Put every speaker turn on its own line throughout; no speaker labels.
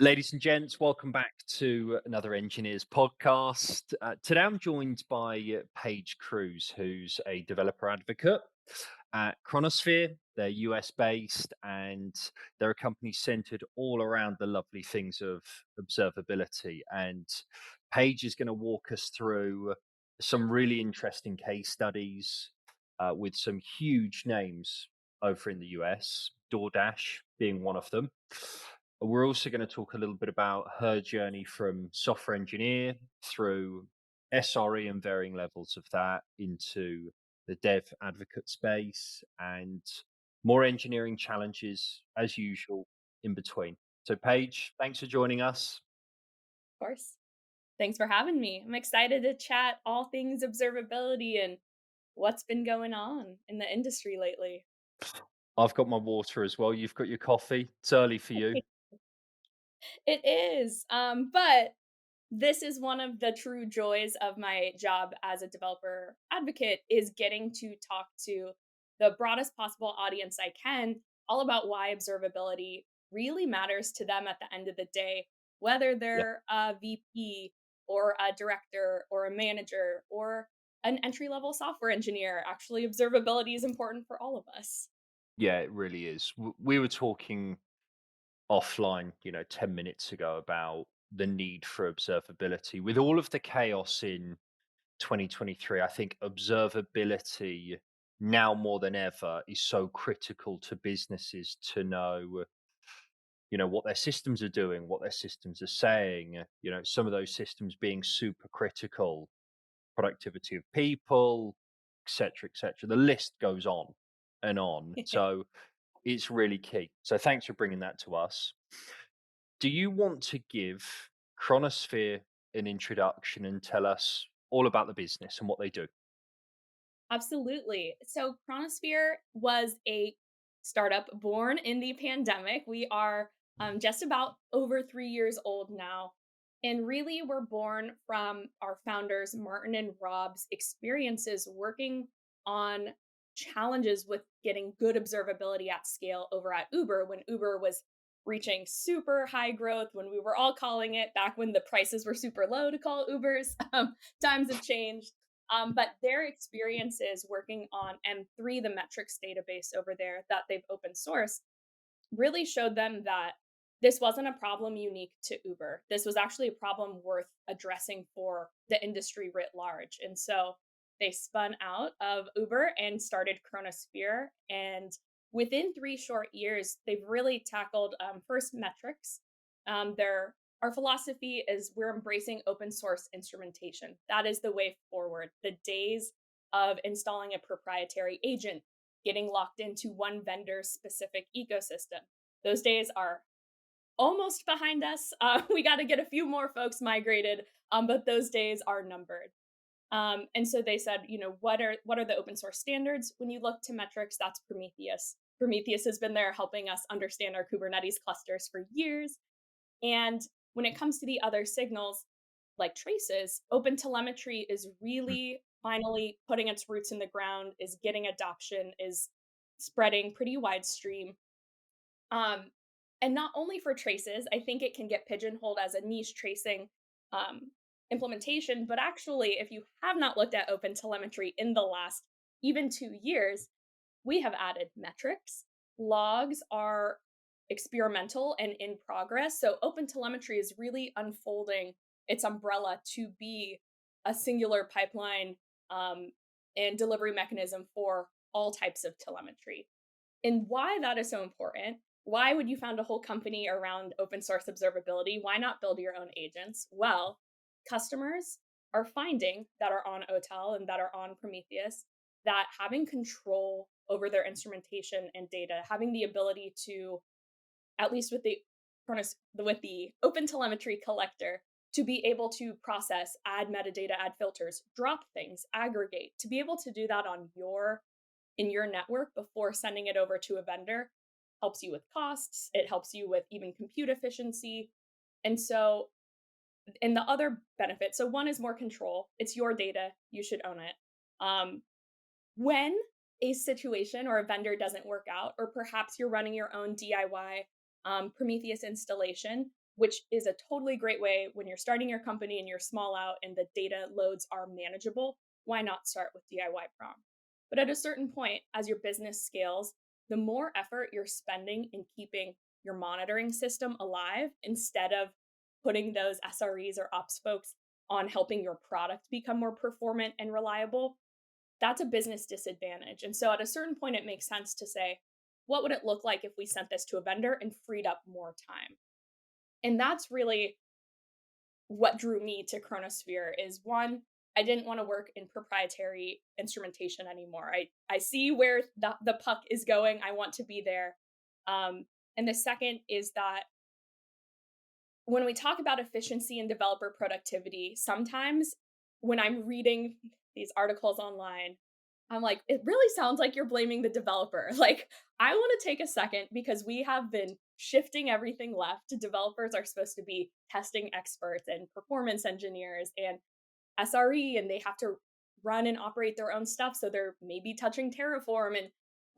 Ladies and gents, welcome back to another Engineers podcast. Today I'm joined by Paige Cruz, who's a developer advocate at Chronosphere. They're US based and they're a company centered all around the lovely things of observability. And Paige is going to walk us through some really interesting case studies with some huge names over in the US, DoorDash being one of them. We're also going to talk a little bit about her journey from software engineer through SRE and varying levels of that into the dev advocate space and more engineering challenges as usual in between. So, Paige, thanks for joining us.
Of course. Thanks for having me. I'm excited to chat all things observability and what's been going on in the industry lately.
I've got my water as well. You've got your coffee. It's early for you.
It is, but this is one of the true joys of my job as a developer advocate is getting to talk to the broadest possible audience I can all about why observability really matters to them at the end of the day, whether
Yeah.
they're a VP or a director or a manager or an entry level software engineer. Actually, observability is important for all of us.
Yeah, it really is. We were talking offline, 10 minutes ago about the need for observability. With all of the chaos in 2023, I think observability now more than ever is so critical to businesses to know, what their systems are doing, what their systems are saying, some of those systems being super critical, productivity of people, et cetera, et cetera. The list goes on and on. So it's really key. So thanks for bringing that to us. Do you want to give Chronosphere an introduction and tell us all about the business and what they do?
Absolutely. So Chronosphere was a startup born in the pandemic. We are just about over 3 years old now. And really, we're born from our founders, Martin and Rob's experiences working on challenges with getting good observability at scale over at Uber when Uber was reaching super high growth, when we were all calling it back when the prices were super low to call Ubers. Times have changed, but their experiences working on M3, the metrics database over there that they've open sourced, really showed them that this wasn't a problem unique to Uber. This was actually a problem worth addressing for the industry writ large. And so they spun out of Uber and started Chronosphere. And within 3 short years, they've really tackled first metrics. Their Our philosophy is we're embracing open source instrumentation. That is the way forward. The days of installing a proprietary agent, getting locked into one vendor's specific ecosystem, those days are almost behind us. We got to get a few more folks migrated, but those days are numbered. And so they said, what are the open source standards? When you look to metrics, that's Prometheus. Prometheus has been there helping us understand our Kubernetes clusters for years. And when it comes to the other signals, like traces, open telemetry is
Mm.
really finally putting its roots in the ground, is getting adoption, is spreading pretty wide stream. Um, and not only for traces, I think it can get pigeonholed as a niche tracing um, implementation, but actually, if you have not looked at open telemetry in the last even 2 years, we have added metrics. Logs are experimental and in progress. So open telemetry is really unfolding its umbrella to be a singular pipeline um, and delivery mechanism for all types of telemetry. And why that is so important, why would you found a whole company around open source observability? Why not build your own agents? Well, customers are finding that are on OTel and that are on Prometheus that having control over their instrumentation and data, having the ability to, at least with the open telemetry collector, to be able to process, add metadata, add filters, drop things, aggregate, to be able to do that on your in your network before sending it over to a vendor helps you with costs. It helps you with even compute efficiency. And so, and the other benefit, so one is more control. It's your data. You should own it. Um, when a situation or a vendor doesn't work out, or perhaps you're running your own DIY Prometheus installation, which is a totally great way when you're starting your company and you're small out and the data loads are manageable. Why not start with DIY prom? But at a certain point, as your business scales, the more effort you're spending in keeping your monitoring system alive instead of putting those SREs or ops folks on helping your product become more performant and reliable, that's a business disadvantage. And so at a certain point, it makes sense to say, what would it look like if we sent this to a vendor and freed up more time? And that's really what drew me to Chronosphere is one, I didn't want to work in proprietary instrumentation anymore. I see where the puck is going. I want to be there. And the second is that when we talk about efficiency and developer productivity, sometimes when I'm reading these articles online, I'm like, it really sounds like you're blaming the developer. Like, I want to take a second because we have been shifting everything left. Developers are supposed to be testing experts and performance engineers and SRE, and they have to run and operate their own stuff. So they're maybe touching Terraform. And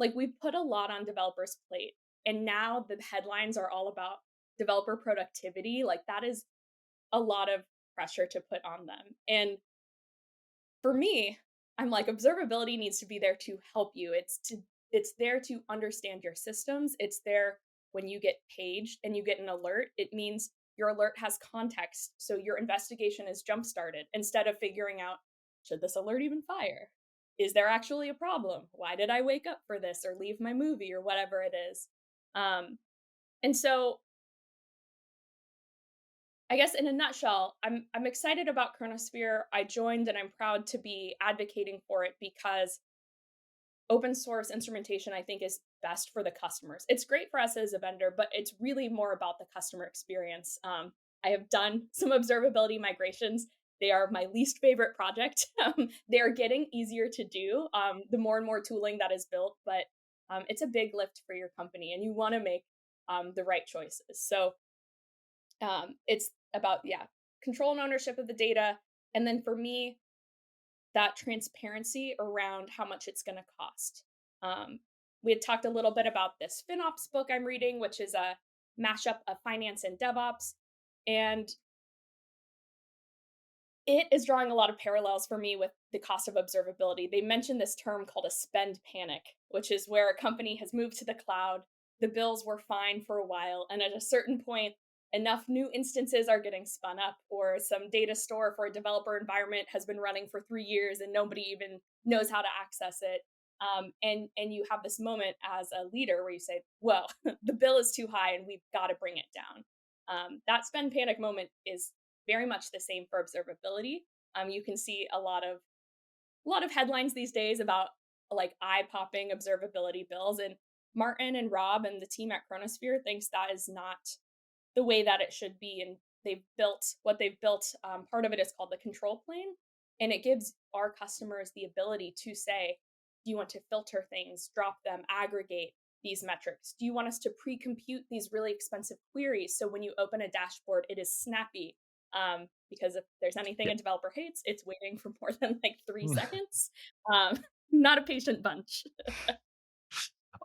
like, we put a lot on developers' plate. And now the headlines are all about developer productivity. Like, that is a lot of pressure to put on them. And for me, I'm like, observability needs to be there to help you. It's there to understand your systems. It's there when you get paged and you get an alert. It means your alert has context. So your investigation is jump started instead of figuring out, should this alert even fire? Is there actually a problem? Why did I wake up for this or leave my movie or whatever it is? Um, and so I guess in a nutshell, I'm excited about Chronosphere. I joined and I'm proud to be advocating for it because open source instrumentation I think is best for the customers. It's great for us as a vendor, but it's really more about the customer experience. I have done some observability migrations. They are my least favorite project. They are getting easier to do the more and more tooling that is built, but it's a big lift for your company, and you want to make the right choices. So it's about, yeah, control and ownership of the data. And then for me, that transparency around how much it's going to cost. Um, we had talked a little bit about this FinOps book I'm reading, which is a mashup of finance and DevOps. And it is drawing a lot of parallels for me with the cost of observability. They mentioned this term called a spend panic, which is where a company has moved to the cloud. The bills were fine for a while. And at a certain point, enough new instances are getting spun up, or some data store for a developer environment has been running for 3 years and nobody even knows how to access it. And you have this moment as a leader where you say, well, the bill is too high and we've got to bring it down. That spend panic moment is very much the same for observability. You can see a lot of headlines these days about like eye popping observability bills, and Martin and Rob and the team at Chronosphere thinks that is not the way that it should be. And they've built what they've built. Part of it is called the control plane, and it gives our customers the ability to say, do you want to filter things, drop them, aggregate these metrics? Do you want us to pre-compute these really expensive queries so when you open a dashboard, it is snappy? Because if there's anything
Yeah.
a developer hates, it's waiting for more than like 3 seconds. Um, Not a patient bunch.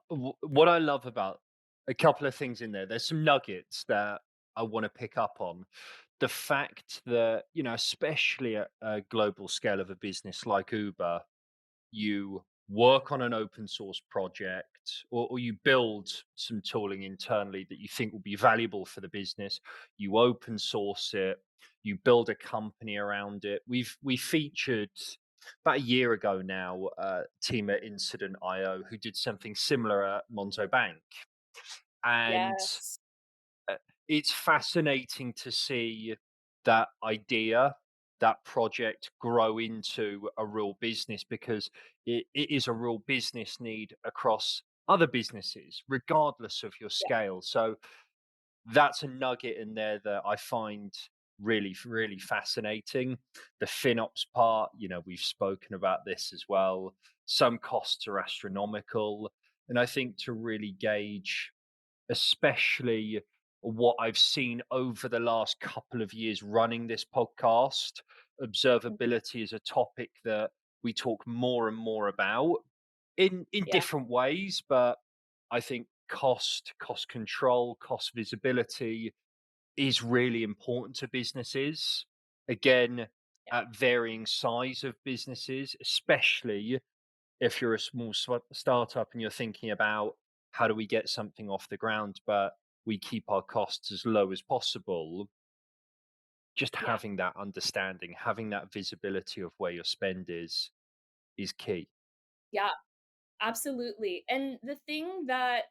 What I love about a couple of things in there, there's some nuggets that I want to pick up on. The fact that, especially at a global scale of a business like Uber, you work on an open source project, or you build some tooling internally that you think will be valuable for the business. You open source it, you build a company around it. We featured about a year ago now team at Incident IO who did something similar at Monzo Bank. And
Yes.
uh, it's fascinating to see that idea, that project grow into a real business, because it is a real business need across other businesses, regardless of your
Yeah.
scale. So that's a nugget in there that I find really, really fascinating. The FinOps part, we've spoken about this as well. Some costs are astronomical. And I think to really gauge, especially what I've seen over the last couple of years running this podcast,
Mhm.
observability is a topic that we talk more and more about in
Yeah.
different ways, but I think cost control, cost visibility, is really important to businesses. Again,
Yeah,
at varying size of businesses, especially if you're a small startup and you're thinking about how do we get something off the ground, but we keep our costs as low as possible. Just
yeah,
having that understanding, having that visibility of where your spend is key.
yeah, absolutely. And the thing that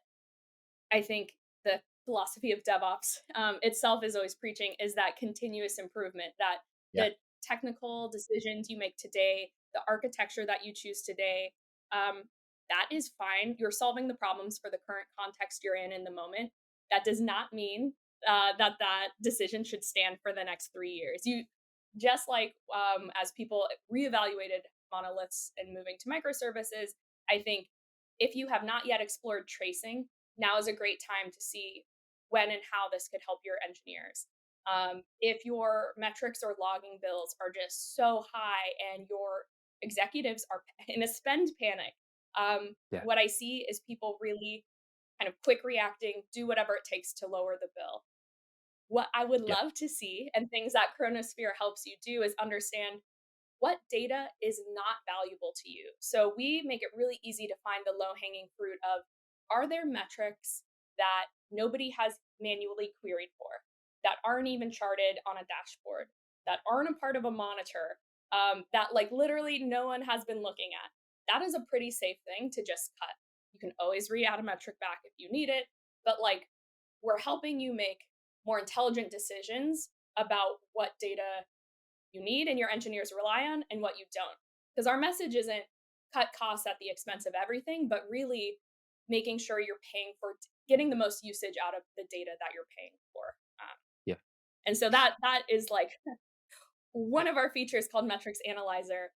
I think the philosophy of DevOps itself is always preaching is that continuous improvement, that
Yeah,
the technical decisions you make today, the architecture that you choose today, um, that is fine. You're solving the problems for the current context you're in the moment. That does not mean that that decision should stand for the next 3 years. You just like as people reevaluated monoliths and moving to microservices, I think if you have not yet explored tracing, now is a great time to see when and how this could help your engineers. If your metrics or logging bills are just so high and your executives are in a spend panic,
yeah,
what I see is people really kind of quick reacting, do whatever it takes to lower the bill. What I would
yeah,
love to see, and things that Chronosphere helps you do, is understand what data is not valuable to you. So we make it really easy to find the low hanging fruit of, are there metrics that nobody has manually queried for, that aren't even charted on a dashboard, that aren't a part of a monitor, that like literally no one has been looking at. That is a pretty safe thing to just cut. You can always re-add a metric back if you need it, but like we're helping you make more intelligent decisions about what data you need and your engineers rely on and what you don't. Because our message isn't cut costs at the expense of everything, but really making sure you're paying for getting the most usage out of the data that you're paying for.
yeah.
And so that is like one of our features called Metrics Analyzer.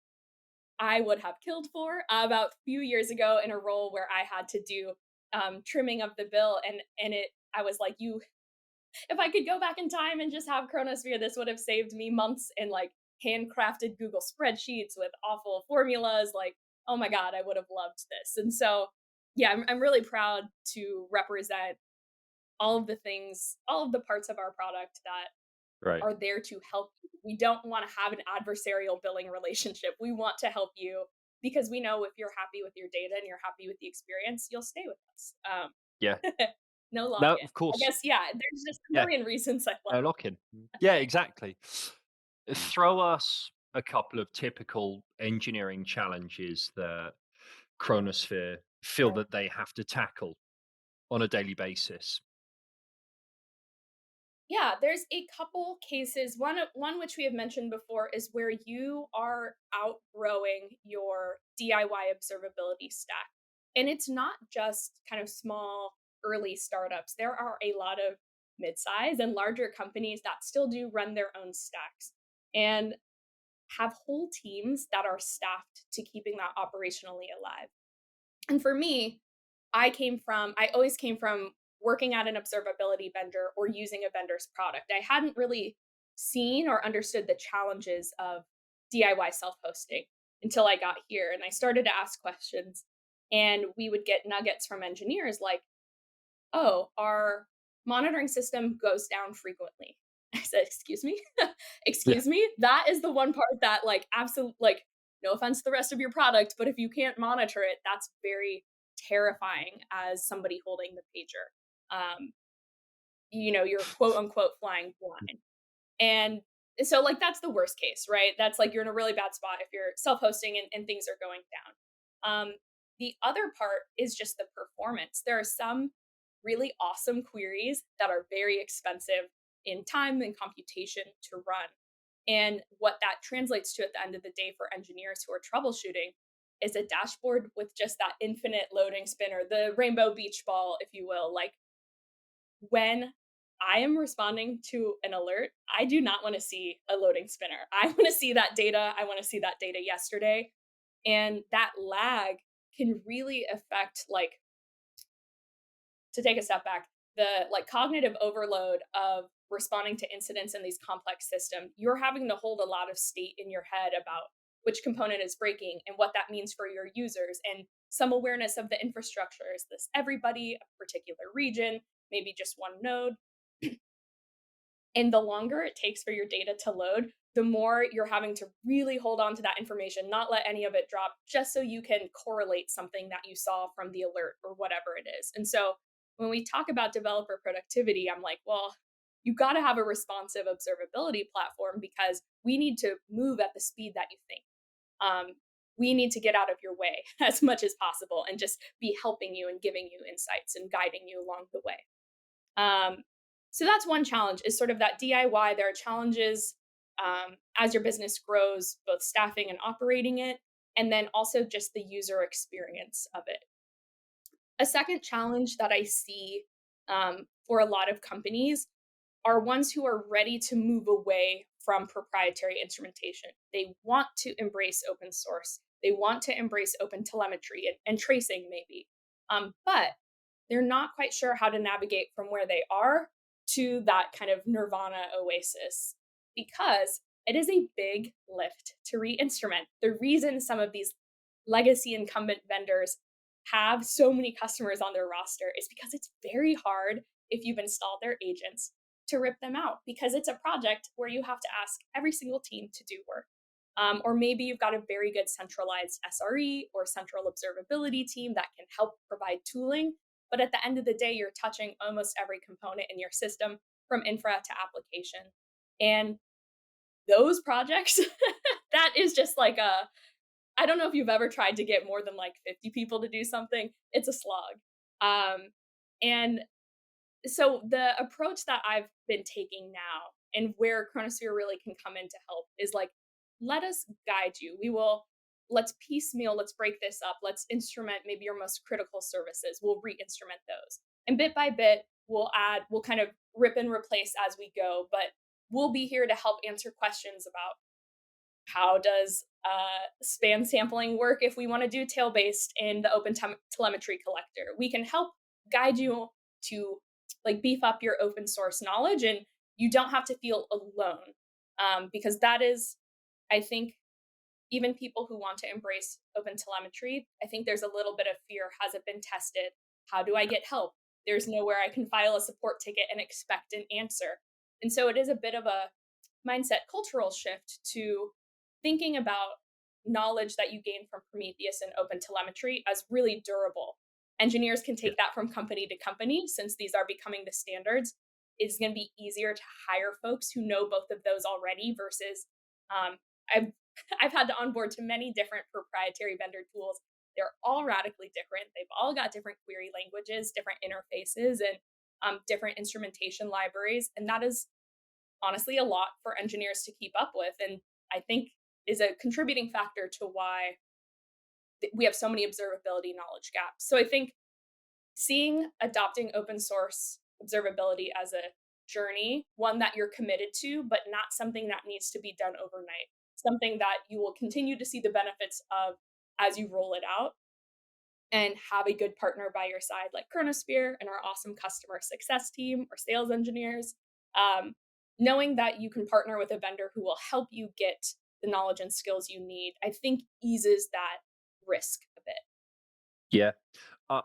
I would have killed for about a few years ago in a role where I had to do trimming of the bill, and it I was like, you if I could go back in time and just have Chronosphere, this would have saved me months in like handcrafted Google spreadsheets with awful formulas. Like, oh my God, I would have loved this. And so, yeah, I'm really proud to represent all of the things, all of the parts of our product that
Right.
are there to help you. We don't want to have an adversarial billing relationship. We want to help you because we know if you're happy with your data and you're happy with the experience, you'll stay with us.
Yeah.
No
No,
lock-in.
of
I
course.
guess, yeah, there's just a
Yeah.
million reasons I love
No lock-in. Yeah, exactly. Throw us a couple of typical engineering challenges that Chronosphere feel
it.
that they have to tackle on a daily basis.
Yeah, there's a couple cases. One which we have mentioned before is where you are outgrowing your DIY observability stack. And it's not just kind of small early startups. There are a lot of mid-size and larger companies that still do run their own stacks and have whole teams that are staffed to keeping that operationally alive. And for me, I always came from working at an observability vendor or using a vendor's product. I hadn't really seen or understood the challenges of DIY self-hosting until I got here and I started to ask questions, and we would get nuggets from engineers like, "Oh, our monitoring system goes down frequently." I said, "Excuse me?"
Yeah.
"Excuse me?" That is the one part that like absolute like no offense to the rest of your product, but if you can't monitor it, that's very terrifying as somebody holding the pager. You're quote unquote flying blind. And so like that's the worst case, right? That's like you're in a really bad spot if you're self-hosting and things are going down. The other part is just the performance. There are some really awesome queries that are very expensive in time and computation to run. And what that translates to at the end of the day for engineers who are troubleshooting is a dashboard with just that infinite loading spinner, the rainbow beach ball, if you will. Like when I am responding to an alert, I do not want to see a loading spinner. I want to see that data. I want to see that data yesterday. And that lag can really affect, like, to take a step back, the like cognitive overload of responding to incidents in these complex systems. You're having to hold a lot of state in your head about which component is breaking and what that means for your users, and some awareness of the infrastructure. Is this everybody, a particular region, maybe just one node? And the longer it takes for your data to load, the more you're having to really hold on to that information, not let any of it drop, just so you can correlate something that you saw from the alert or whatever it is. And so when we talk about developer productivity, I'm like, well, you got to have a responsive observability platform because we need to move at the speed that you think. Um, we need to get out of your way as much as possible and just be helping you and giving you insights and guiding you along the way. Um, so that's one challenge is sort of that DIY. There are challenges as your business grows, both staffing and operating it, and then also just the user experience of it. A second challenge that I see for a lot of companies are ones who are ready to move away from proprietary instrumentation. They want to embrace open source. They want to embrace open telemetry and tracing, maybe. But they're not quite sure how to navigate from where they are to that kind of nirvana oasis because it is a big lift to re instrument. The reason some of these legacy incumbent vendors have so many customers on their roster is because it's very hard if you've installed their agents to rip them out because it's a project where you have to ask every single team to do work. Or maybe you've got a very good centralized SRE or central observability team that can help provide tooling. But at the end of the day, you're touching almost every component in your system from infra to application. And those projects, that is just like a, I don't know if you've ever tried to get more than like 50 people to do something. It's a slog. And so the approach that I've been taking now and where Chronosphere really can come in to help is like, let us guide you. Let's piecemeal, let's break this up. Let's instrument maybe your most critical services. We'll re-instrument those. And bit by bit, we'll kind of rip and replace as we go, but we'll be here to help answer questions about how does span sampling work if we want to do tail-based in the open telemetry collector. We can help guide you to like beef up your open source knowledge and you don't have to feel alone because that is, I think, even people who want to embrace open telemetry, I think there's a little bit of fear. Has it been tested? How do I get help? There's nowhere I can file a support ticket and expect an answer. And so it is a bit of a mindset cultural shift to thinking about knowledge that you gain from Prometheus and open telemetry as really durable. Engineers can
Yeah.
take that from company to company since these are becoming the standards. It's going to be easier to hire folks who know both of those already versus I've I've had to onboard to many different proprietary vendor tools. They're all radically different. They've all got different query languages, different interfaces, and different instrumentation libraries. And that is honestly a lot for engineers to keep up with. And I think is a contributing factor to why we have so many observability knowledge gaps. So I think seeing adopting open source observability as a journey, one that you're committed to, but not something that needs to be done overnight, something that you will continue to see the benefits of as you roll it out and have a good partner by your side like Chronosphere and our awesome customer success team or sales engineers. Um, Knowing that you can partner with a vendor who will help you get the knowledge and skills you need, I think eases that risk a bit.
Yeah.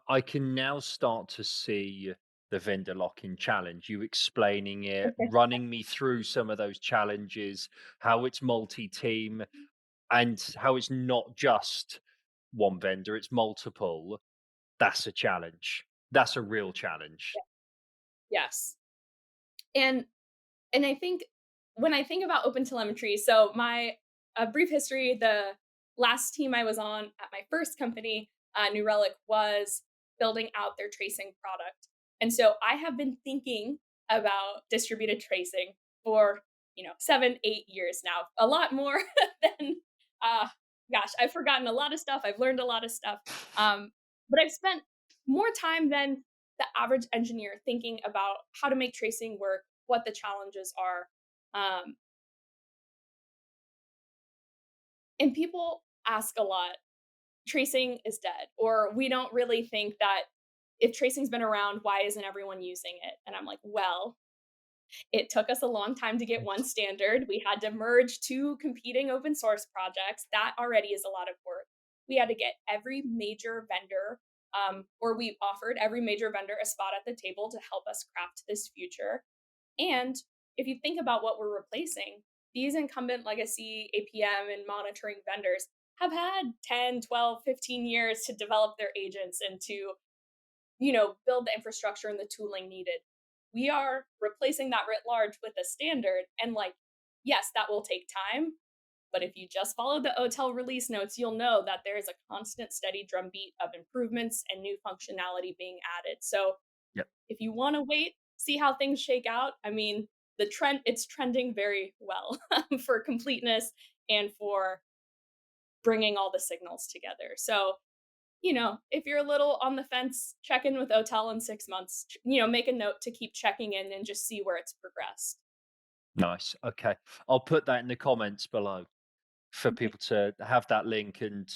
I can now start to see the vendor lock-in challenge. You explaining it, running me through some of those challenges, how it's multi-team, and how it's not just one vendor, it's multiple. That's a challenge. That's a real challenge.
Yes. And I think when I think about open telemetry, so my a brief history, the last team I was on at my first company, New Relic, was building out their tracing product. And so I have been thinking about distributed tracing for, 7, 8 years now, a lot more than, uh, gosh, I've forgotten a lot of stuff. I've learned a lot of stuff. But I've spent more time than the average engineer thinking about how to make tracing work, what the challenges are. Um, and people ask a lot, tracing is dead, or we don't really think that if tracing's been around, why isn't everyone using it? And I'm like, well, it took us a long time to get one standard. We had to merge two competing open source projects. That already is a lot of work. We had to get every major vendor, or we offered every major vendor a spot at the table to help us craft this future. And if you think about what we're replacing, these incumbent legacy APM and monitoring vendors have had 10, 12, 15 years to develop their agents and to, build the infrastructure and the tooling needed. We are replacing that writ large with a standard. And like, yes, that will take time. But if you just follow the OTel release notes, you'll know that there is a constant, steady drumbeat of improvements and new functionality being added. So
Yep.
if you want to wait, see how things shake out, I mean, it's trending very well for completeness and for bringing all the signals together. So, if you're a little on the fence, check in with OTel in 6 months. Make a note to keep checking in and just see where it's progressed.
Nice. Okay. I'll put that in the comments below for
Okay.
people to have that link and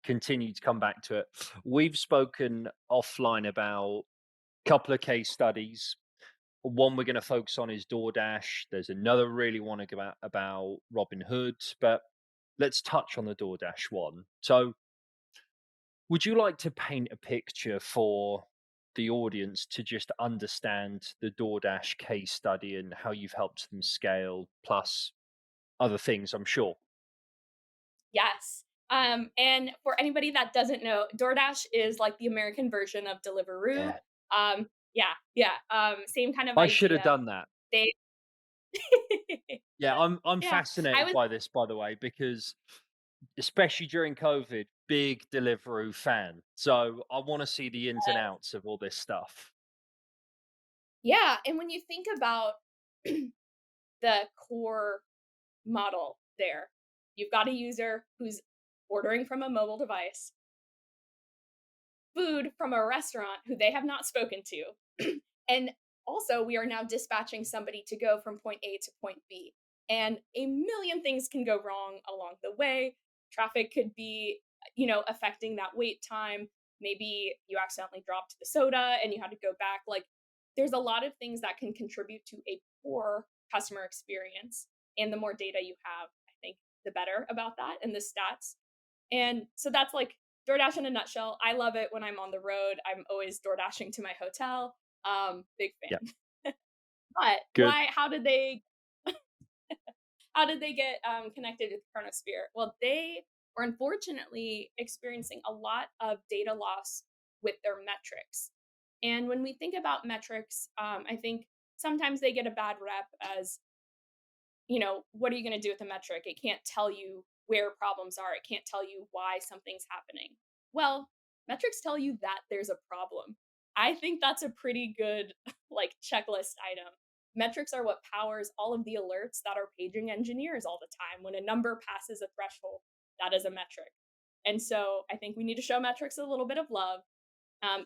continue to come back to it. We've spoken offline about a couple of case studies. One we're going to focus on is DoorDash. There's another really want to go about Robinhood, but let's touch on the DoorDash one. So, would you like to paint a picture for the audience to just understand the DoorDash case study and how you've helped them scale, plus other things, I'm sure?
Yes. And for anybody that doesn't know, DoorDash is like the American version of Deliveroo.
Yeah.
Yeah, yeah. Same kind of
I should have
idea.
done that.
They
Yeah, I'm
Yeah, I
fascinated
was
by this, by the way, because especially during COVID, big Deliveroo fan. So I want to see the ins and outs of all this stuff.
yeah, and when you think about the core model there, you've got a user who's ordering from a mobile device, food from a restaurant who they have not spoken to. And also, we are now dispatching somebody to go from point A to point B. And a million things can go wrong along the way. Traffic could be, affecting that wait time. Maybe you accidentally dropped the soda and you had to go back. Like, there's a lot of things that can contribute to a poor customer experience. And the more data you have, I think the better about that and the stats. And so that's like DoorDash in a nutshell. I love it when I'm on the road. I'm always door dashing to my hotel. Big
Yeah,
fan. But
good.
how did they get connected with Chronosphere? Well, they were unfortunately experiencing a lot of data loss with their metrics. And when we think about metrics, I think sometimes they get a bad rep as, what are you going to do with a metric? It can't tell you where problems are. It can't tell you why something's happening. Well, metrics tell you that there's a problem. I think that's a pretty good like checklist item. Metrics are what powers all of the alerts that are paging engineers all the time. When a number passes a threshold, that is a metric. And so I think we need to show metrics a little bit of love.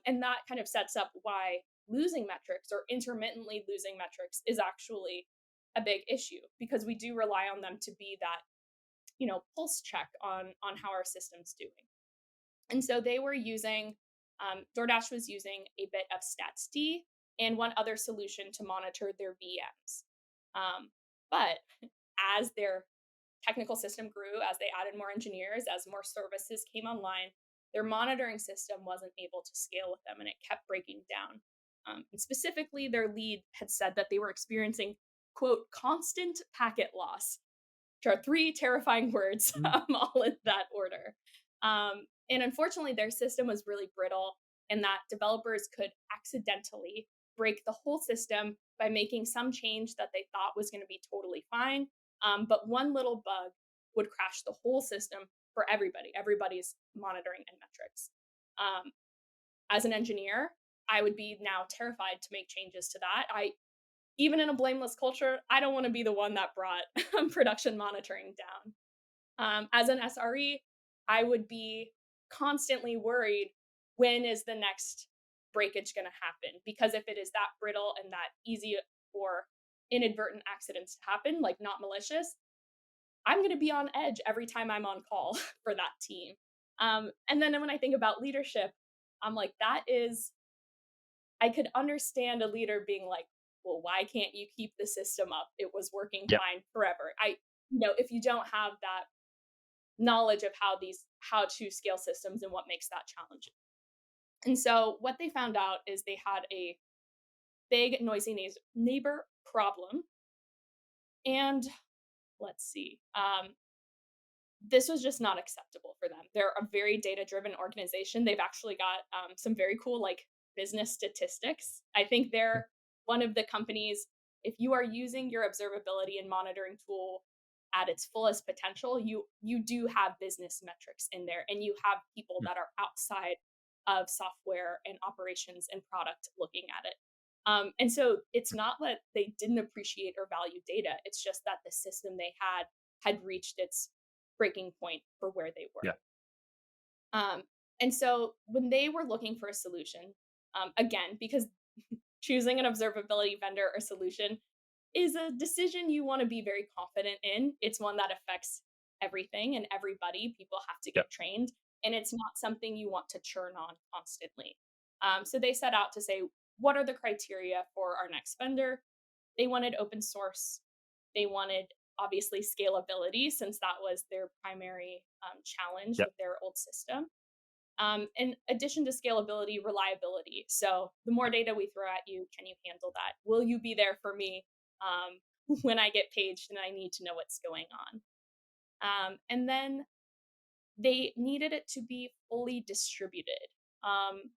And that kind of sets up why losing metrics or intermittently losing metrics is actually a big issue because we do rely on them to be that, pulse check on how our system's doing. And so they were using DoorDash was using a bit of StatsD and one other solution to monitor their VMs. But as their technical system grew, as they added more engineers, as more services came online, their monitoring system wasn't able to scale with them and it kept breaking down. And specifically, their lead had said that they were experiencing, quote, constant packet loss, which are three terrifying words,
Mm.
all in that order. And unfortunately, their system was really brittle, and that developers could accidentally break the whole system by making some change that they thought was going to be totally fine. But one little bug would crash the whole system for everybody's monitoring and metrics. Um, as an engineer, I would be now terrified to make changes to that. Even in a blameless culture, I don't want to be the one that brought production monitoring down. As an SRE, I would be constantly worried, when is the next breakage going to happen? Because if it is that brittle and that easy for inadvertent accidents to happen, like not malicious, I'm going to be on edge every time I'm on call for that team. And then when I think about leadership, I'm like, I could understand a leader being like, well, why can't you keep the system up? It was working
Yep.
fine forever. If you don't have that knowledge of how to scale systems and what makes that challenging. And so what they found out is they had a big noisy neighbor problem And let's see. This was just not acceptable for them. They're a very data driven organization. They've actually got some very cool like business statistics. I think they're one of the companies, if you are using your observability and monitoring tool at its fullest potential, you do have business metrics in there and you have people
Mm.
that are outside of software and operations and product looking at it. And so it's not that they didn't appreciate or value data. It's just that the system they had reached its breaking point for where they were.
Yeah.
Um, and so when they were looking for a solution, again, because choosing an observability vendor or solution is a decision you want to be very confident in. It's one that affects everything and everybody. People have to
Yeah.
get trained, and it's not something you want to churn on constantly. So they set out to say, what are the criteria for our next vendor? They wanted open source. They wanted obviously scalability, since that was their primary challenge
Yeah.
with their old system. In addition to scalability, reliability. So the more data we throw at you, can you handle that? Will you be there for me when I get paged and I need to know what's going on? And then they needed it to be fully distributed. Um,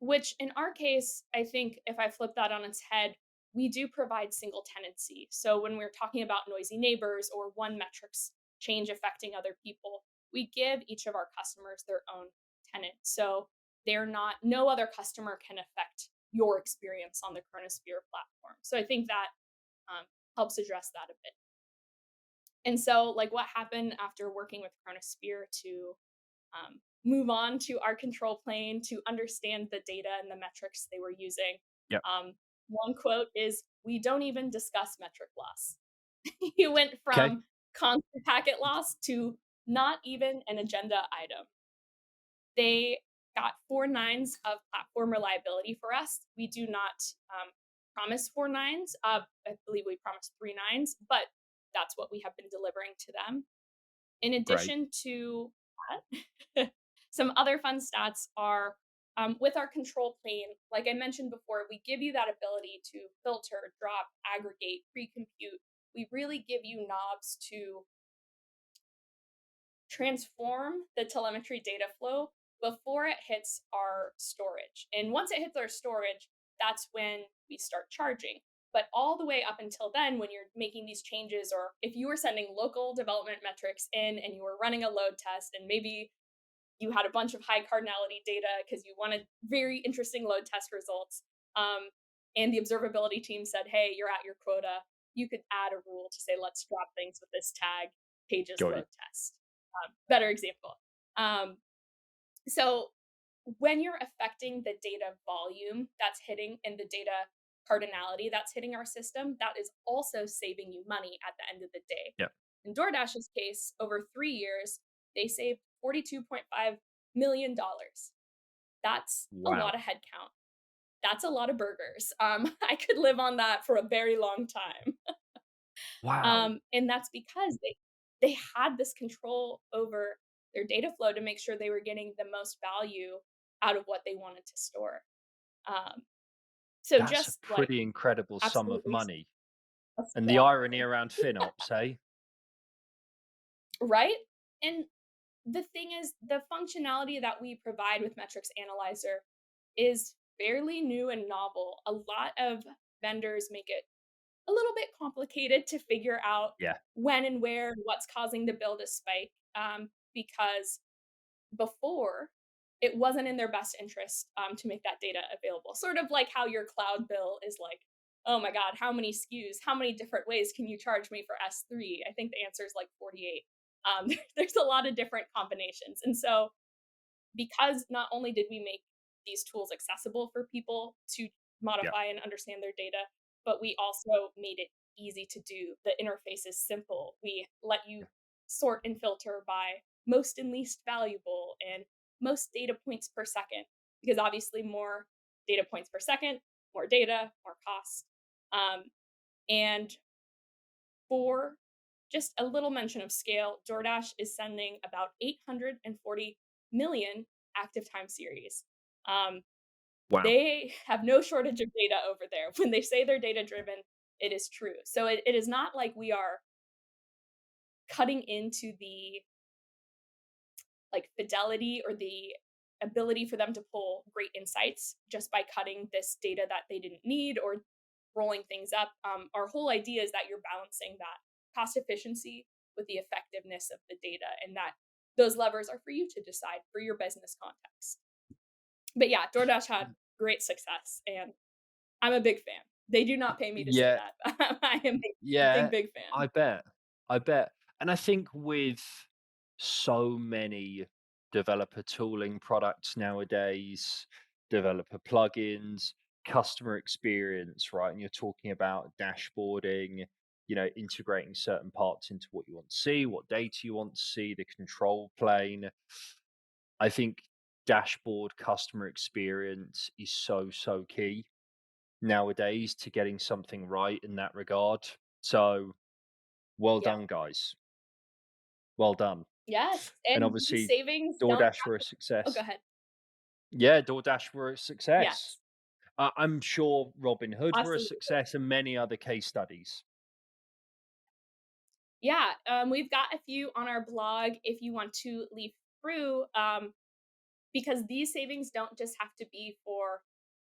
Which in our case, I think if I flip that on its head, we do provide single tenancy. So when we're talking about noisy neighbors or one metrics change affecting other people, we give each of our customers their own tenant. So they're not, no other customer can affect your experience on the Chronosphere platform. So I think that helps address that a bit. And so, like, what happened after working with Chronosphere to move on to our control plane to understand the data and the metrics they were using.
Yeah.
Um, One quote is, "We don't even discuss metric loss." He went
Okay.
from constant packet loss to not even an agenda item. They got 4 nines of platform reliability for us. We do not promise 4 nines. I believe we promised 3 nines, but that's what we have been delivering to them. In
Great.
addition to that, some other fun stats are with our control plane, like I mentioned before, we give you that ability to filter, drop, aggregate, pre compute. We really give you knobs to transform the telemetry data flow before it hits our storage. And once it hits our storage, that's when we start charging. But all the way up until then, when you're making these changes, or if you were sending local development metrics in and you were running a load test, and maybe you had a bunch of high cardinality data because you wanted very interesting load test results, and the observability team said, hey, you're at your quota, you could add a rule to say, let's drop things with this tag, Paige's
Got
load
it.
test. Better example. Um, so when you're affecting the data volume that's hitting and the data cardinality that's hitting our system, that is also saving you money at the end of the day.
Yeah.
In DoorDash's case, over 3 years, they saved $42.5 million. That's a
Wow.
lot of headcount. That's a lot of burgers. I could live on that for a very long time.
Wow.
And that's because they had this control over their data flow to make sure they were getting the most value out of what they wanted to store. Um, so
That's a
just like
pretty incredible sum of
absolutely
money.
a
And the
scale
irony
thing,
around FinOps, eh?
right? And the thing is, the functionality that we provide with Metrics Analyzer is fairly new and novel. A lot of vendors make it a little bit complicated to figure out
Yeah.
when and where and what's causing the bill to spike, because before it wasn't in their best interest to make that data available. Sort of like how your cloud bill is like, oh my God, how many SKUs, how many different ways can you charge me for S3? I think the answer is like 48. There's a lot of different combinations. And so, because not only did we make these tools accessible for people to
Yeah.
modify and understand their data, but we also made it easy to do. The interface is simple. We let you
Yeah.
sort and filter by most and least valuable and most data points per second, because obviously more data points per second, more data, more cost. Um, and for just a little mention of scale, DoorDash is sending about 840 million active time series. Um,
Wow.
they have no shortage of data over there. When they say they're data driven, it is true. So it is not like we are cutting into the like fidelity or the ability for them to pull great insights just by cutting this data that they didn't need or rolling things up. Our whole idea is that you're balancing that cost efficiency with the effectiveness of the data, and that those levers are for you to decide for your business context. But yeah, DoorDash had great success, and I'm a big fan. They do not pay me to say
Yeah,
that. I am a
yeah,
big, big fan.
I bet. I bet. And I think with so many developer tooling products nowadays, developer plugins, customer experience, right? And you're talking about dashboarding, integrating certain parts into what you want to see, what data you want to see, the control plane. I think dashboard customer experience is so, so key nowadays to getting something right in that regard. So well
Yeah.
done, guys. Well done.
Yes,
And
and these
obviously,
savings don't
DoorDash
have
were a
to. Oh, go
success.
ahead.
Yeah, DoorDash were a success.
Yes,
I'm sure Robin Hood were a
absolutely.
success and many other case studies.
Yeah, we've got a few on our blog if you want to leaf through, because these savings don't just have to be for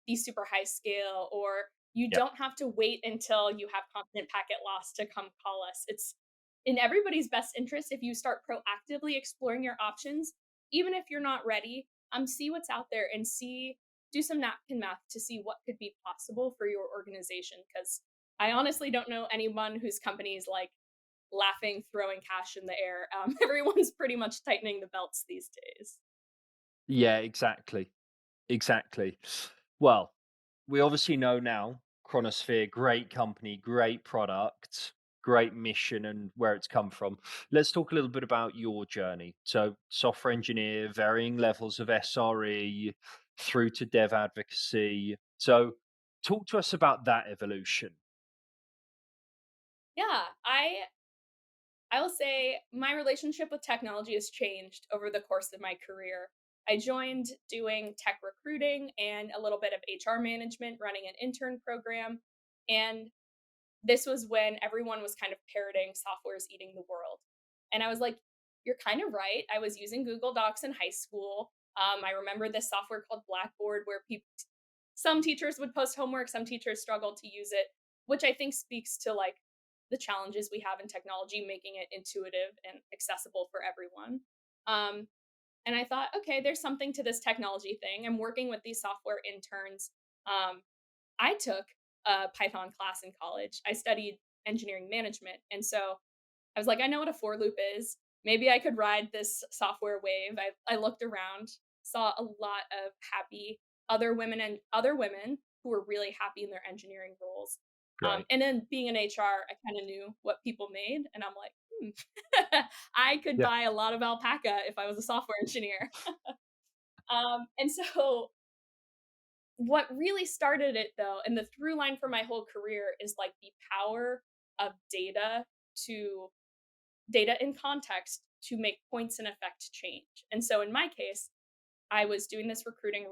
the super high scale, or you
Yeah.
don't have to wait until you have constant packet loss to come call us. It's in everybody's best interest if you start proactively exploring your options, even if you're not ready. See what's out there and do some napkin math to see what could be possible for your organization. Because I honestly don't know anyone whose company is like laughing, throwing cash in the air. Everyone's pretty much tightening the belts these days.
Yeah, exactly. Exactly. Well, we obviously know now Chronosphere, great company, great product, great mission, and where it's come from. Let's talk a little bit about your journey. So, software engineer, varying levels of SRE through to dev advocacy. So, talk to us about that evolution.
Yeah, I will say my relationship with technology has changed over the course of my career. I joined doing tech recruiting and a little bit of HR management, running an intern program. And this was when everyone was kind of parroting software's eating the world. And I was like, you're kind of right. I was using Google Docs in high school. I remember this software called Blackboard where some teachers would post homework, some teachers struggled to use it, which I think speaks to like the challenges we have in technology, making it intuitive and accessible for everyone. Um, and I thought, okay, there's something to this technology thing. I'm working with these software interns. Um, I took a Python class in college. I studied engineering management. And so I was like, I know what a for loop is. Maybe I could ride this software wave. I looked around, saw a lot of happy other women who were really happy in their engineering roles.
Great.
And then being in HR, I kind of knew what people made, and I'm like, I could
Yeah.
buy a lot of alpaca if I was a software engineer. And so what really started it though, and the through line for my whole career is like the power of to data in context to make points and affect change. And so in my case, I was doing this recruiting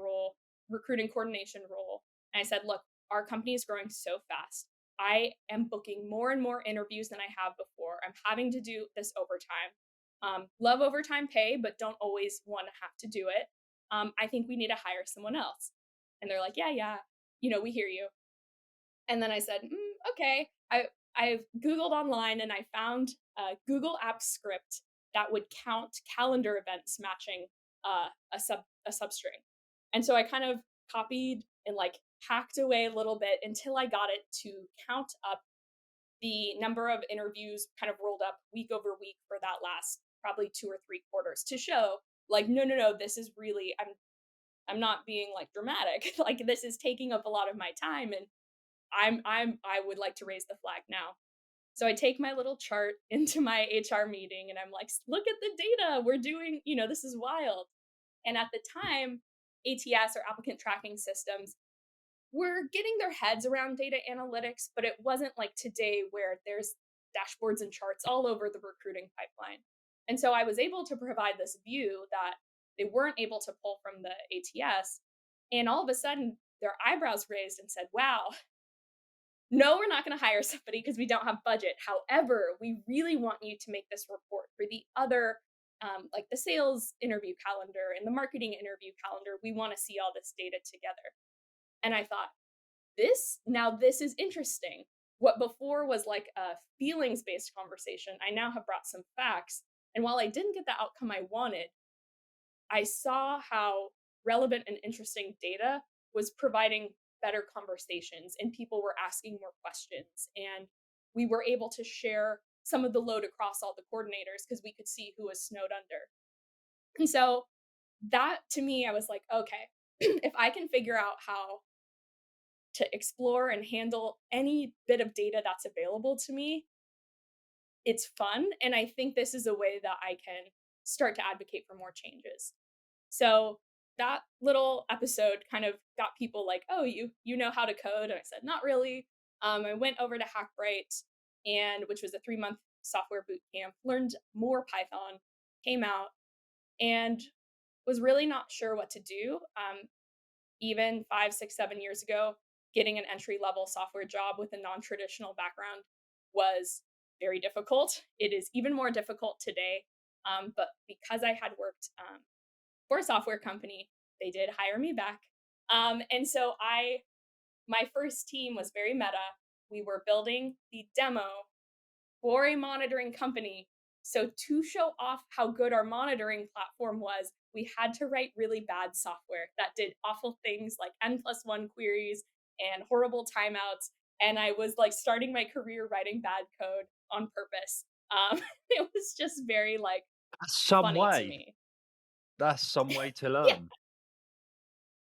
coordination role. And I said, look, our company is growing so fast. I am booking more and more interviews than I have before. I'm having to do this overtime. Love overtime pay, but don't always want to have to do it. I think we need to hire someone else. And they're like, yeah, yeah, we hear you. And then I said, okay. I've Googled online and I found a Google Apps script that would count calendar events matching a substring. And so I kind of copied and like hacked away a little bit until I got it to count up the number of interviews kind of rolled up week over week for that last probably 2 or 3 quarters to show like no, this is really I'm not being like dramatic. Like this is taking up a lot of my time, and I would like to raise the flag now. So I take my little chart into my HR meeting and I'm like, look at the data. We're doing, this is wild. And at the time, ATS or applicant tracking systems were getting their heads around data analytics, but it wasn't like today where there's dashboards and charts all over the recruiting pipeline. And so I was able to provide this view that they weren't able to pull from the ATS. And all of a sudden, their eyebrows raised and said, wow, no, we're not going to hire somebody because we don't have budget. However, we really want you to make this report for the other, like the sales interview calendar and the marketing interview calendar. We want to see all this data together. And I thought, this is interesting. What before was like a feelings based conversation, I now have brought some facts. And while I didn't get the outcome I wanted, I saw how relevant and interesting data was providing better conversations and people were asking more questions. And we were able to share some of the load across all the coordinators because we could see who was snowed under. And so that to me, I was like, okay, if I can figure out how to explore and handle any bit of data that's available to me, it's fun. And I think this is a way that I can start to advocate for more changes. So that little episode kind of got people like, "Oh, you know how to code?" And I said, "Not really." I went over to Hackbright, and which was a 3-month software boot camp, learned more Python, came out, and was really not sure what to do. Even 5, 6, 7 years ago, getting an entry level software job with a non traditional background was very difficult. It is even more difficult today. But because I had worked for a software company, they did hire me back. And so my first team was very meta. We were building the demo for a monitoring company. So to show off how good our monitoring platform was, we had to write really bad software that did awful things like n+1 queries and horrible timeouts. And I was like starting my career writing bad code on purpose. It was just very like
That's some
funny to
way.
me.
That's some way to
Yeah,
learn.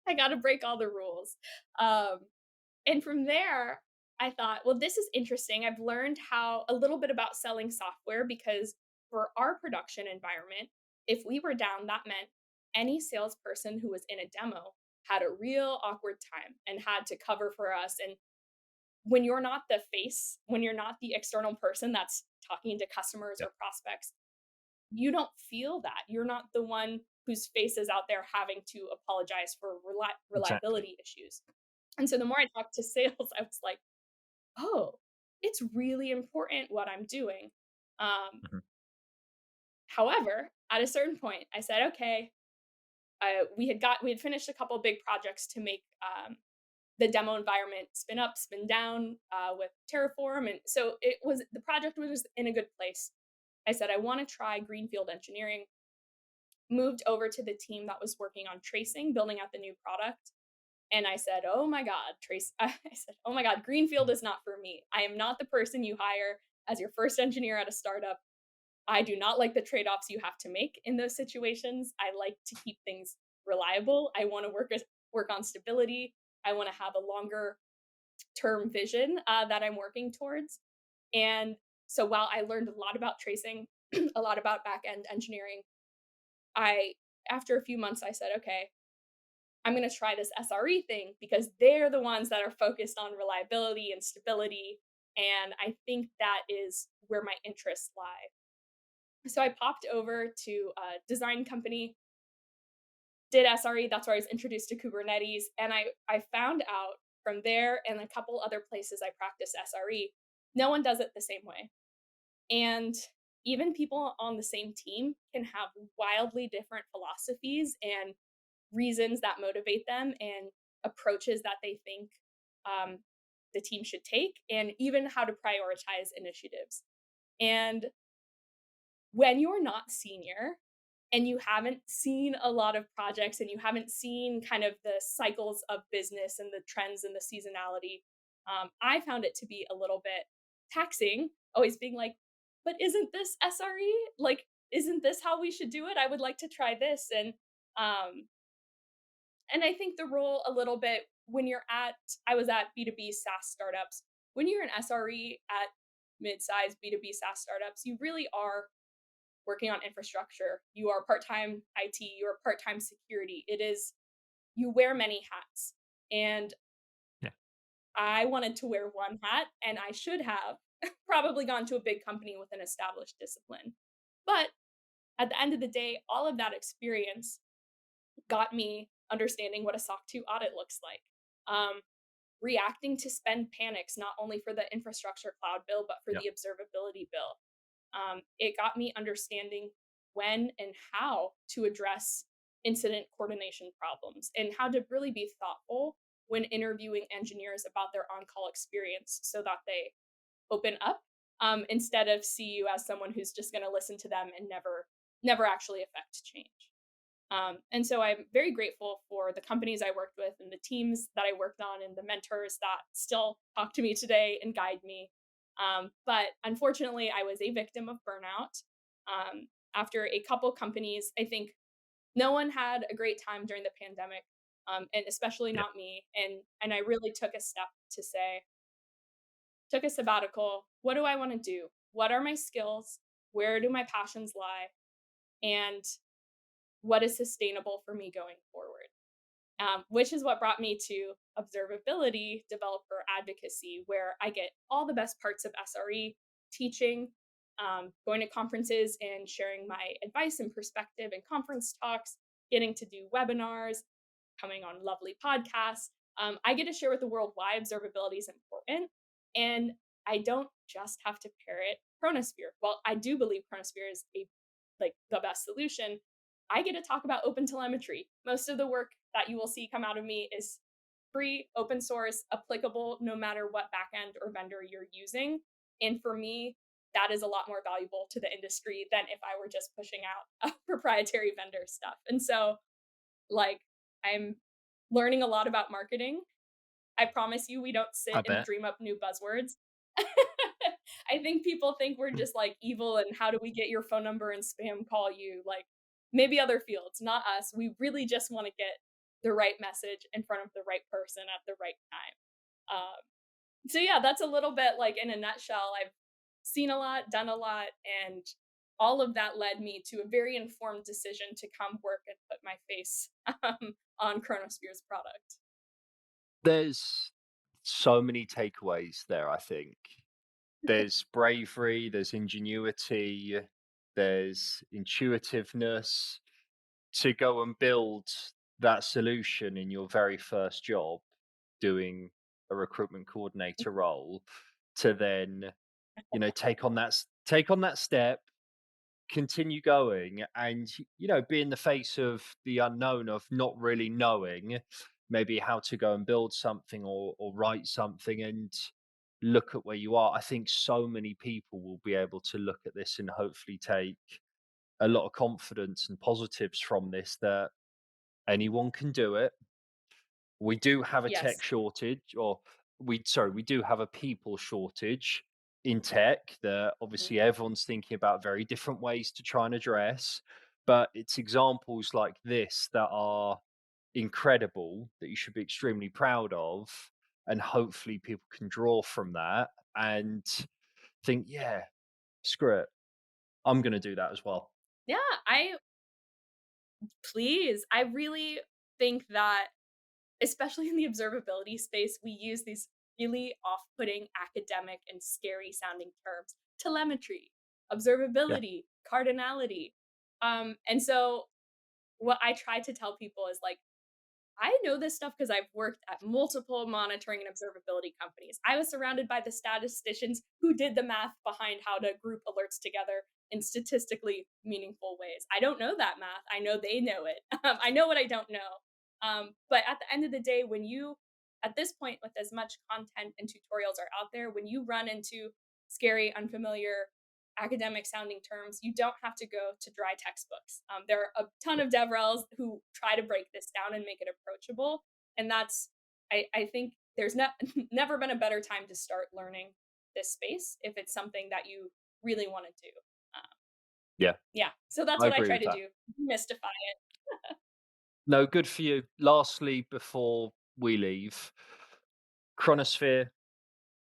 I got to break all the rules. Um, And from there, I thought, well, this is interesting. I've learned how a little bit about selling software because for our production environment, if we were down, that meant any salesperson who was in a demo had a real awkward time and had to cover for us. And when you're not the face, when you're not the external person that's talking to customers
Yeah,
or prospects, you don't feel that. You're not the one whose face is out there having to apologize for
exactly.
reliability issues. And so the more I talked to sales, I was like, oh, it's really important what I'm doing. Um,
Mhm.
However, at a certain point, I said, okay, we had finished a couple big projects to make the demo environment spin up, spin down with Terraform, and so the project was in a good place. I said I want to try greenfield engineering. Moved over to the team that was working on tracing, building out the new product. And I said, "Oh my god, Trace." I said, "Oh my god, greenfield is not for me. I am not the person you hire as your first engineer at a startup. I do not like the trade-offs you have to make in those situations. I like to keep things reliable. I want to work on stability. I want to have a longer term vision that I'm working towards." And so while I learned a lot about tracing, a lot about back-end engineering, I after a few months I said, "Okay, I'm going to try this SRE thing because they're the ones that are focused on reliability and stability. And I think that is where my interests lie." So I popped over to a design company, did SRE. That's where I was introduced to Kubernetes. And I found out from there and a couple other places I practice SRE, no one does it the same way. And even people on the same team can have wildly different philosophies and reasons that motivate them and approaches that they think um, the team should take, and even how to prioritize initiatives. And when you're not senior and you haven't seen a lot of projects and you haven't seen kind of the cycles of business and the trends and the seasonality, I found it to be a little bit taxing, always being like, but isn't this SRE? Like, isn't this how we should do it? I would like to try this. Um, and I think the role a little bit when you're at I was at B2B SaaS startups. When you're an SRE at mid-sized B2B SaaS startups, you really are working on infrastructure. You are part-time IT, you are part-time security. It is you wear many hats. And
Yeah.
I wanted to wear one hat and I should have probably gone to a big company with an established discipline. But at the end of the day, all of that experience got me understanding what a SOC 2 audit looks like. Um, reacting to spend panics, not only for the infrastructure cloud bill, but for
Yeah.
the observability bill. It got me understanding when and how to address incident coordination problems and how to really be thoughtful when interviewing engineers about their on call experience so that they open up instead of see you as someone who's just going to listen to them and never actually affect change. And so I'm very grateful for the companies I worked with and the teams that I worked on and the mentors that still talk to me today and guide me. But unfortunately, I was a victim of burnout. After a couple companies, I think no one had a great time during the pandemic, and especially
Yeah.
not me. And I really took a step to say, took a sabbatical. What do I want to do? What are my skills? Where do my passions lie? And what is sustainable for me going forward? Which is what brought me to observability developer advocacy, where I get all the best parts of SRE teaching, going to conferences and sharing my advice and perspective in conference talks, getting to do webinars, coming on lovely podcasts. I get to share with the world why observability is important. And I don't just have to parrot Chronosphere. Well, I do believe Chronosphere is the best solution. I get to talk about open telemetry. Most of the work that you will see come out of me is free, open source, applicable no matter what backend or vendor you're using. And for me, that is a lot more valuable to the industry than if I were just pushing out proprietary vendor stuff. And so, like, I'm learning a lot about marketing. I promise you, we don't sit
I
and
bet.
dream up new buzzwords. I think people think we're just like evil and how do we get your phone number and spam call you? Like maybe other fields, not us. We really just want to get the right message in front of the right person at the right time. So yeah, that's a little bit like in a nutshell. I've seen a lot, done a lot, and all of that led me to a very informed decision to come work and put my face on Chronosphere's product.
There's so many takeaways there, I think. There's bravery, there's ingenuity, there's intuitiveness to go and build that solution in your very first job, doing a recruitment coordinator role, to then, take on that step, continue going, and be in the face of the unknown of not really knowing maybe how to go and build something or write something, and look at where you are. I think so many people will be able to look at this and hopefully take a lot of confidence and positives from this, that anyone can do it. We do have a tech
Yes.
shortage, or we do have a people shortage in tech that
Mhm.
obviously everyone's thinking about very different ways to try and address. But it's examples like this that are incredible, that you should be extremely proud of, and hopefully people can draw from that and think, yeah, screw it, I'm going to do that as well.
Yeah, I please. I really think that, especially in the observability space, we use these really off putting academic and scary sounding terms: telemetry,
Yeah,
observability, cardinality. And so, what I try to tell people is like, I know this stuff because I've worked at multiple monitoring and observability companies. I was surrounded by the statisticians who did the math behind how to group alerts together in statistically meaningful ways. I don't know that math. I know they know it. I know what I don't know. But at the end of the day, at this point, with as much content and tutorials are out there, when you run into scary, unfamiliar, academic sounding terms, you don't have to go to dry textbooks. There are a ton of DevRels who try to break this down and make it approachable. And I think there's never been a better time to start learning this space if it's something that you really want to do. Um,
yeah,
yeah. So that's
I
what I
agree
try
with
to
that.
do: demystify it.
No, good for you. Lastly, before we leave, Chronosphere,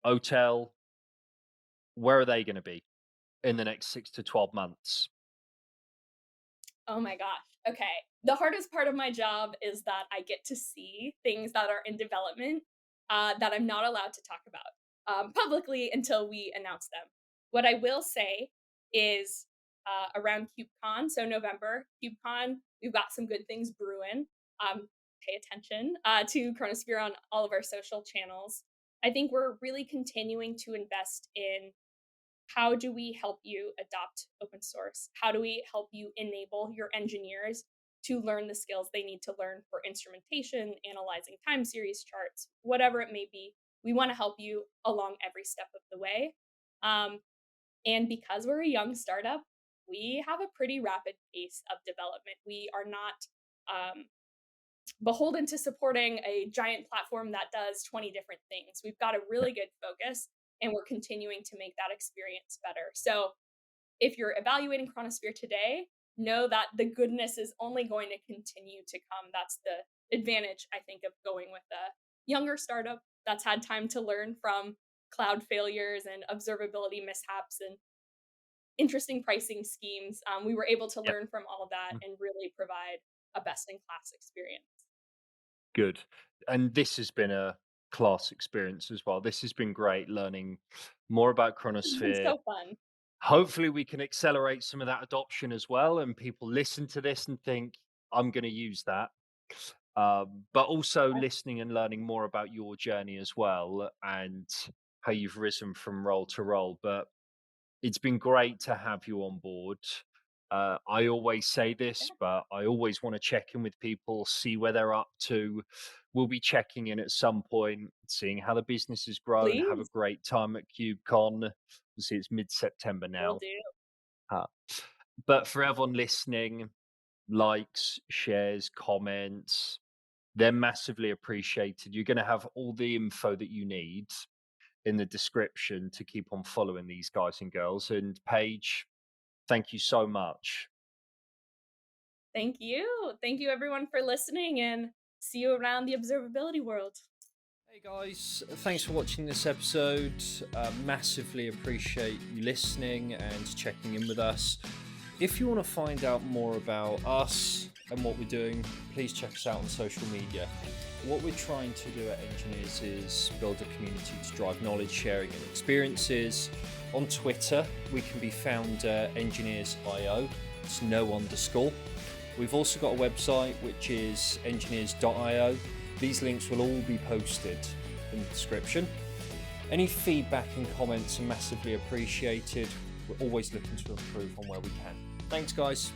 Hotel, where are they going to be in the next 6 to 12 months?
Oh my gosh. Okay. The hardest part of my job is that I get to see things that are in development that I'm not allowed to talk about publicly until we announce them. What I will say is around KubeCon, so November, KubeCon, we've got some good things brewing. pay attention to Chronosphere on all of our social channels. I think we're really continuing to invest in how do we help you adopt open source? How do we help you enable your engineers to learn the skills they need to learn for instrumentation, analyzing time series charts, whatever it may be? We want to help you along every step of the way. Um, and because we're a young startup, we have a pretty rapid pace of development. We are not um, beholden to supporting a giant platform that does 20 different things. We've got a really good focus and we're continuing to make that experience better. So if you're evaluating Chronosphere today, know that the goodness is only going to continue to come. That's the advantage, I think, of going with a younger startup that's had time to learn from cloud failures and observability mishaps and interesting pricing schemes. We were able to
Yep.
learn from all of that and really provide a best in class experience.
Good. And this has been a class experience as well. This has been great learning more about
It's been
Chronosphere.
so fun.
Hopefully, we can accelerate some of that adoption as well, and people listen to this and think, I'm going to use that. But also listening and learning more about your journey as well and how you've risen from role to role. But it's been great to have you on board. I always say
Yeah,
this, but I always want to check in with people, see where they're up to. We'll be checking in at some point, seeing how the business has grown. Have a
please,
great time at KubeCon. See, it's mid-September
will
now.
do.
Uh, but for everyone listening, likes, shares, comments, they're massively appreciated. You're going to have all the info that you need in the description to keep on following these guys and girls. And Paige, thank you so much.
Thank you. Thank you, everyone, for listening, and see you around the observability world.
Hey guys, thanks for watching this episode. Massively appreciate you listening and checking in with us. If you want to find out more about us and what we're doing, please check us out on social media. What we're trying to do at Engineers is build a community to drive knowledge sharing and experiences. On Twitter, we can be found Engineers.io. It's no underscore. We've also got a website which is engineers.io. These links will all be posted in the description. Any feedback and comments are massively appreciated. We're always looking to improve on where we can. Thanks, guys.